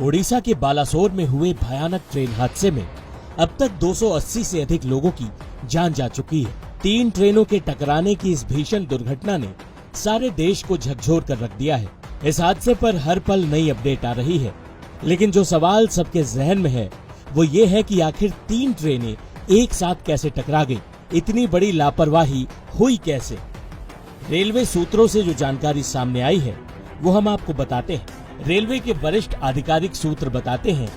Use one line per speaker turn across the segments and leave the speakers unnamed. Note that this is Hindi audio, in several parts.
ओडिशा के बालासोर में हुए भयानक ट्रेन हादसे में अब तक 280 से अधिक लोगों की जान जा चुकी है। 3 ट्रेनों के टकराने की इस भीषण दुर्घटना ने सारे देश को झकझोर कर रख दिया है। इस हादसे पर हर पल नई अपडेट आ रही है, लेकिन जो सवाल सबके जहन में है वो ये है कि आखिर 3 ट्रेनें एक साथ कैसे टकरा गई, इतनी बड़ी लापरवाही हुई कैसे। रेलवे सूत्रों से जो जानकारी सामने आई है वो हम आपको बताते हैं। रेलवे के वरिष्ठ आधिकारिक सूत्र बताते हैं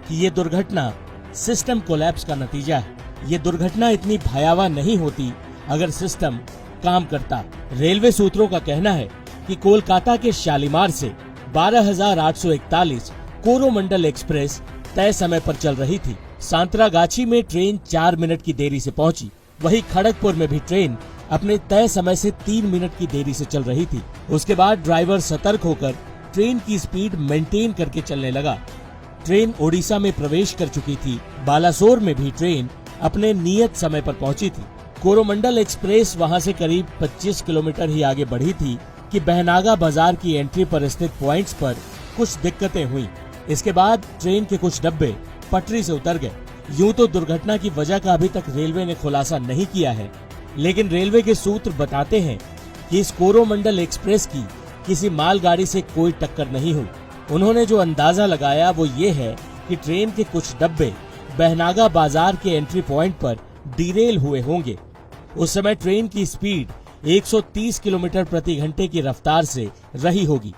कि ये दुर्घटना सिस्टम कोलैप्स का नतीजा है। ये दुर्घटना इतनी भयावह नहीं होती अगर सिस्टम काम करता। रेलवे सूत्रों का कहना है कि कोलकाता के शालीमार से 12,841 कोरोमंडल एक्सप्रेस तय समय पर चल रही थी। सांतरागाछी में ट्रेन 4 मिनट की देरी से पहुंची। वहीं खड़गपुर में भी ट्रेन अपने तय समय से 3 मिनट की देरी से चल रही थी। उसके बाद ड्राइवर सतर्क होकर ट्रेन की स्पीड मेंटेन करके चलने लगा। ट्रेन ओडिशा में प्रवेश कर चुकी थी। बालासोर में भी ट्रेन अपने नियत समय पर पहुंची थी। कोरोमंडल एक्सप्रेस वहां से करीब 25 किलोमीटर ही आगे बढ़ी थी कि बहनागा बाजार की एंट्री पर स्थित पॉइंट्स पर कुछ दिक्कतें हुई। इसके बाद ट्रेन के कुछ डब्बे पटरी से उतर गए। यूं तो दुर्घटना की वजह का अभी तक रेलवे ने खुलासा नहीं किया है, लेकिन रेलवे के सूत्र बताते हैं कि इस कोरोमंडल एक्सप्रेस की किसी मालगाड़ी से कोई टक्कर नहीं हुई। उन्होंने जो अंदाजा लगाया वो ये है कि ट्रेन के कुछ डब्बे बहनागा बाजार के एंट्री पॉइंट पर डिरेल हुए होंगे। उस समय ट्रेन की स्पीड 130 किलोमीटर प्रति घंटे की रफ्तार से रही होगी।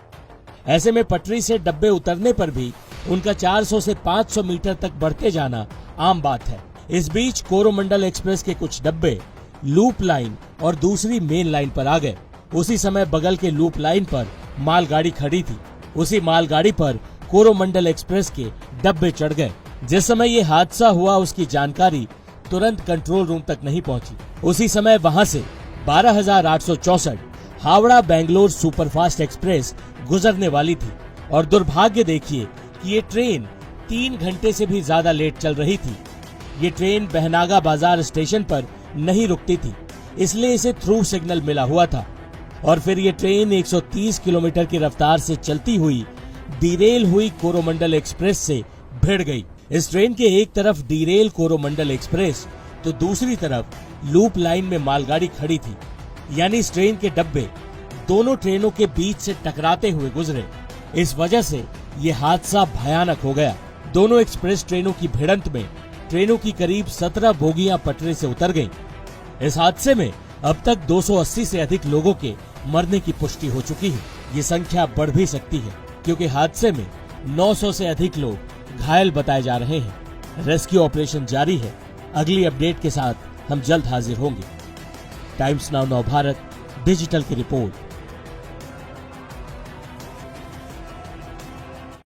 ऐसे में पटरी से डब्बे उतरने पर भी उनका 400 से 500 मीटर तक बढ़ते जाना आम बात है। इस बीच कोरोमंडल एक्सप्रेस के कुछ डब्बे लूप लाइन और दूसरी मेन लाइन पर आ गए। उसी समय बगल के लूप लाइन पर मालगाड़ी खड़ी थी। उसी मालगाड़ी पर कोरोमंडल एक्सप्रेस के डब्बे चढ़ गए। जिस समय ये हादसा हुआ उसकी जानकारी तुरंत कंट्रोल रूम तक नहीं पहुंची। उसी समय वहां से 12,864 हावड़ा बेंगलोर सुपरफास्ट एक्सप्रेस गुजरने वाली थी और दुर्भाग्य देखिए कि ये ट्रेन 3 घंटे से भी ज्यादा लेट चल रही थी। ये ट्रेन बहनागा बाजार स्टेशन पर नहीं रुकती थी, इसलिए इसे थ्रू सिग्नल मिला हुआ था और फिर ये ट्रेन 130 किलोमीटर की रफ्तार से चलती हुई डिरेल हुई कोरोमंडल एक्सप्रेस से भिड़ गई। इस ट्रेन के एक तरफ डिरेल कोरोमंडल एक्सप्रेस तो दूसरी तरफ लूप लाइन में मालगाड़ी खड़ी थी, यानी इस ट्रेन के डब्बे दोनों ट्रेनों के बीच से टकराते हुए गुजरे। इस वजह से ये हादसा भयानक हो गया। दोनों एक्सप्रेस ट्रेनों की भिड़ंत में ट्रेनों की करीब 17 बोगियां पटरी से उतर गईं। इस हादसे में अब तक 280 से अधिक लोगों के मरने की पुष्टि हो चुकी है। ये संख्या बढ़ भी सकती है क्योंकि हादसे में 900 से अधिक लोग घायल बताए जा रहे हैं। रेस्क्यू ऑपरेशन जारी है। अगली अपडेट के साथ हम जल्द हाजिर होंगे। टाइम्स नाउ नव भारत डिजिटल की रिपोर्ट।